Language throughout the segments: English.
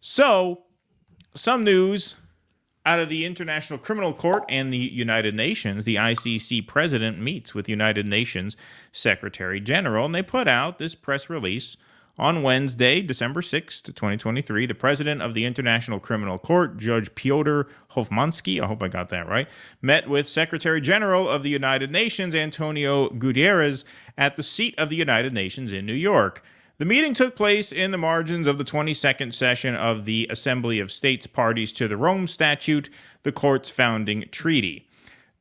So, some news out of the International Criminal Court and the United Nations. The ICC president meets with United Nations Secretary General, and they put out this press release on Wednesday, December 6th, 2023. The president of the International Criminal Court, Judge Piotr Hofmansky, I hope I got that right, met with Secretary General of the United Nations, Antonio Guterres, at the seat of the United Nations in New York. The meeting took place in the margins of the 22nd session of the Assembly of States Parties to the Rome Statute, the court's founding treaty.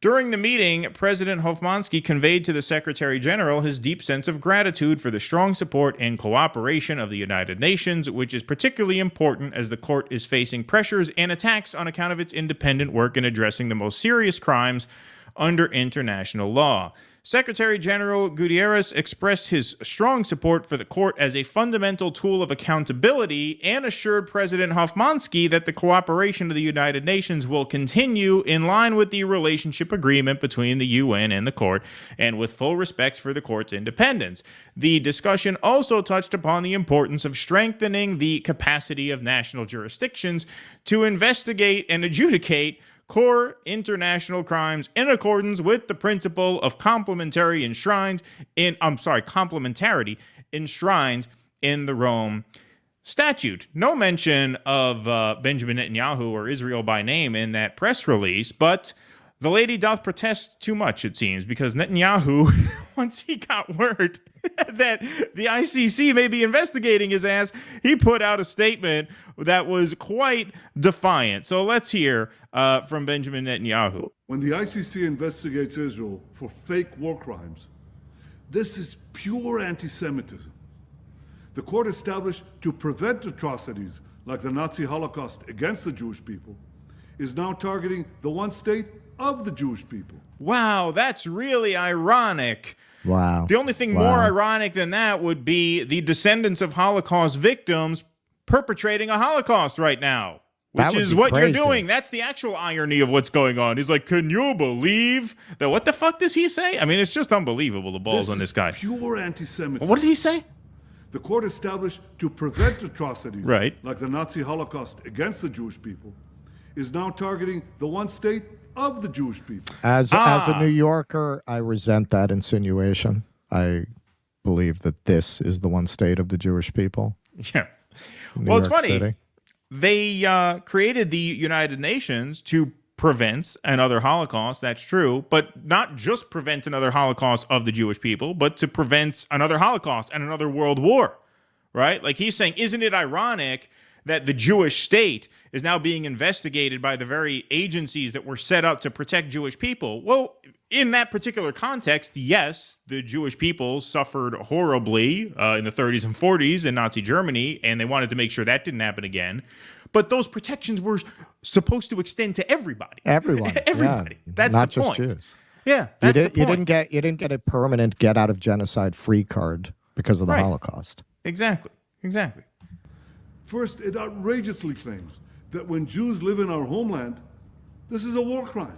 During the meeting, President Hofmansky conveyed to the Secretary General his deep sense of gratitude for the strong support and cooperation of the United Nations, which is particularly important as the court is facing pressures and attacks on account of its independent work in addressing the most serious crimes under international law. Secretary General Guterres expressed his strong support for the court as a fundamental tool of accountability and assured President Hofmansky that the cooperation of the United Nations will continue in line with the relationship agreement between the UN and the court and with full respect for the court's independence. The discussion also touched upon the importance of strengthening the capacity of national jurisdictions to investigate and adjudicate core international crimes in accordance with the principle of complementarity enshrined in the Rome Statute. No mention of Benjamin Netanyahu or Israel by name in that press release, but the lady doth protest too much, it seems, because Netanyahu, once he got word that the ICC may be investigating his ass, he put out a statement that was quite defiant. So let's hear from Benjamin Netanyahu. When the ICC investigates Israel for fake war crimes, this is pure anti-Semitism. The court established to prevent atrocities like the Nazi Holocaust against the Jewish people is now targeting the one state of the Jewish people. Wow, that's really ironic. Wow. The only thing more ironic than that would be the descendants of Holocaust victims perpetrating a Holocaust right now, which is what you're doing. That's the actual irony of what's going on. He's like, can you believe that? What the fuck does he say? I mean, it's just unbelievable, the balls on this guy. Pure anti-Semitism. What did he say? The court established to prevent atrocities right, like the Nazi Holocaust against the Jewish people is now targeting the one state of the Jewish people. As a New Yorker, I resent that insinuation. I believe that this is the one state of the Jewish people. Yeah. Well, it's funny. City. They created the United Nations to prevent another Holocaust, that's true, but not just prevent another Holocaust of the Jewish people, but to prevent another Holocaust and another world war, right? Like he's saying, isn't it ironic that the Jewish state is now being investigated by the very agencies that were set up to protect Jewish people? Well, in that particular context, yes, the Jewish people suffered horribly in the 30s and 40s in Nazi Germany, and they wanted to make sure that didn't happen again. But those protections were supposed to extend to everybody. Everyone. Everybody. Yeah. That's not the point. Just Jews. Yeah, that's the point. You didn't get a permanent get out of genocide free card because of the Holocaust. Exactly. First, it outrageously claims that when Jews live in our homeland, this is a war crime.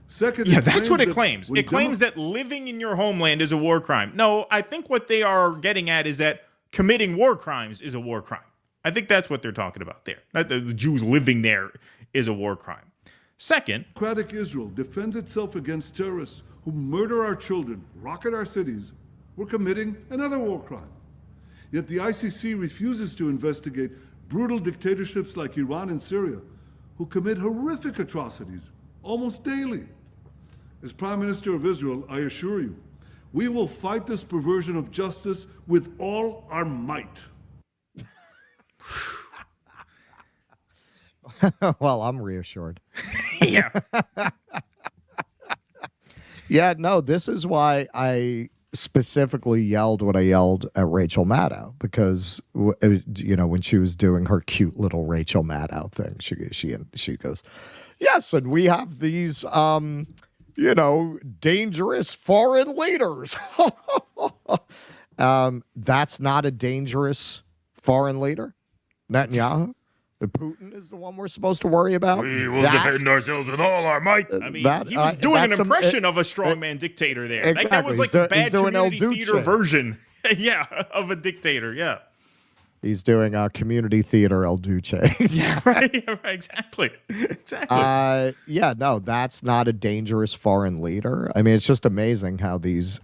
Second, that's what it claims. It claims that living in your homeland is a war crime. No, I think what they are getting at is that committing war crimes is a war crime. I think that's what they're talking about there. Not that the Jews living there is a war crime. Second, democratic Israel defends itself against terrorists who murder our children, rocket our cities. We're committing another war crime. Yet the ICC refuses to investigate brutal dictatorships like Iran and Syria, who commit horrific atrocities almost daily. As Prime Minister of Israel, I assure you, we will fight this perversion of justice with all our might. Well, I'm reassured. Yeah. Yeah, no, this is why I specifically yelled what I yelled at Rachel Maddow, because when she was doing her cute little Rachel Maddow thing, she goes, yes, and we have these dangerous foreign leaders. That's not a dangerous foreign leader. Netanyahu. Putin is the one we're supposed to worry about. We will defend ourselves with all our might. I mean, he was doing an impression of a strongman dictator there. Exactly. That was like a bad community theater version of a dictator, yeah. He's doing community theater El Duce. Yeah, right. Yeah, right. Exactly. Exactly. Yeah, no, that's not a dangerous foreign leader. I mean, it's just amazing how these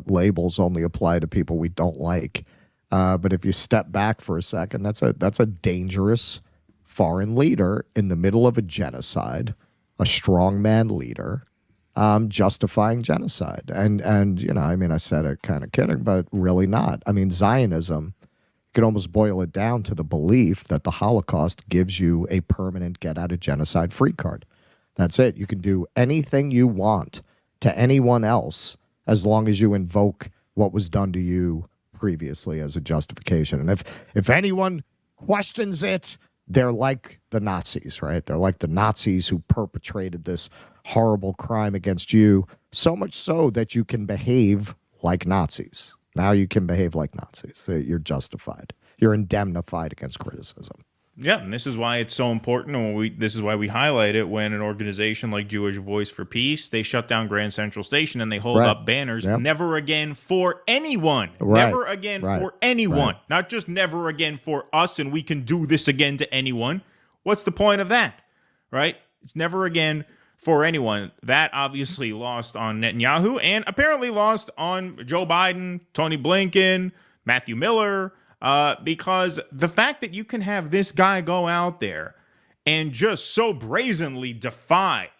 labels only apply to people we don't like. But if you step back for a second, that's a dangerous foreign leader in the middle of a genocide, a strongman leader, justifying genocide. And you know, I mean, I said it kind of kidding, but really not. I mean, Zionism, you could almost boil it down to the belief that the Holocaust gives you a permanent get out of genocide free card. That's it. You can do anything you want to anyone else as long as you invoke what was done to you previously as a justification. And if anyone questions it, they're like the Nazis, right? They're like the Nazis who perpetrated this horrible crime against you, so much so that you can behave like Nazis. Now you can behave like Nazis. So you're justified. You're indemnified against criticism. Yeah, and this is why it's so important, and this is why we highlight it when an organization like Jewish Voice for Peace, they shut down Grand Central Station and they hold up banners, never again for anyone. Never again for anyone. Not just never again for us and we can do this again to anyone. What's the point of that, right? It's never again for anyone. That obviously lost on Netanyahu and apparently lost on Joe Biden, Tony Blinken, Matthew Miller, because the fact that you can have this guy go out there and just so brazenly defy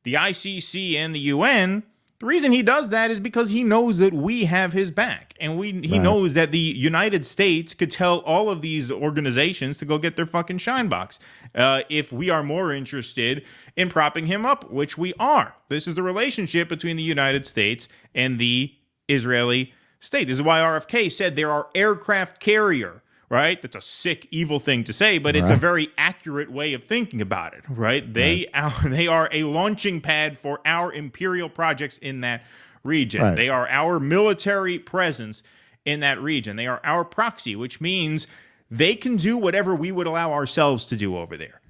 the ICC and the UN, the reason he does that is because he knows that we have his back. And he knows that the United States could tell all of these organizations to go get their fucking shine box if we are more interested in propping him up, which we are. This is the relationship between the United States and the Israeli state. This is why RFK said there are aircraft carrier, right? That's a sick, evil thing to say, but it's a very accurate way of thinking about it, right? They are a launching pad for our imperial projects in that region. They are our military presence in that region. They are our proxy, which means they can do whatever we would allow ourselves to do over there.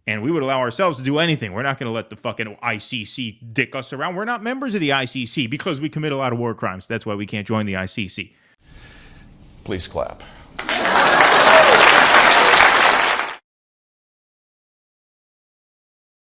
And we would allow ourselves to do anything. We're not going to let the fucking ICC dick us around. We're not members of the ICC because we commit a lot of war crimes. That's why we can't join the ICC. Please clap.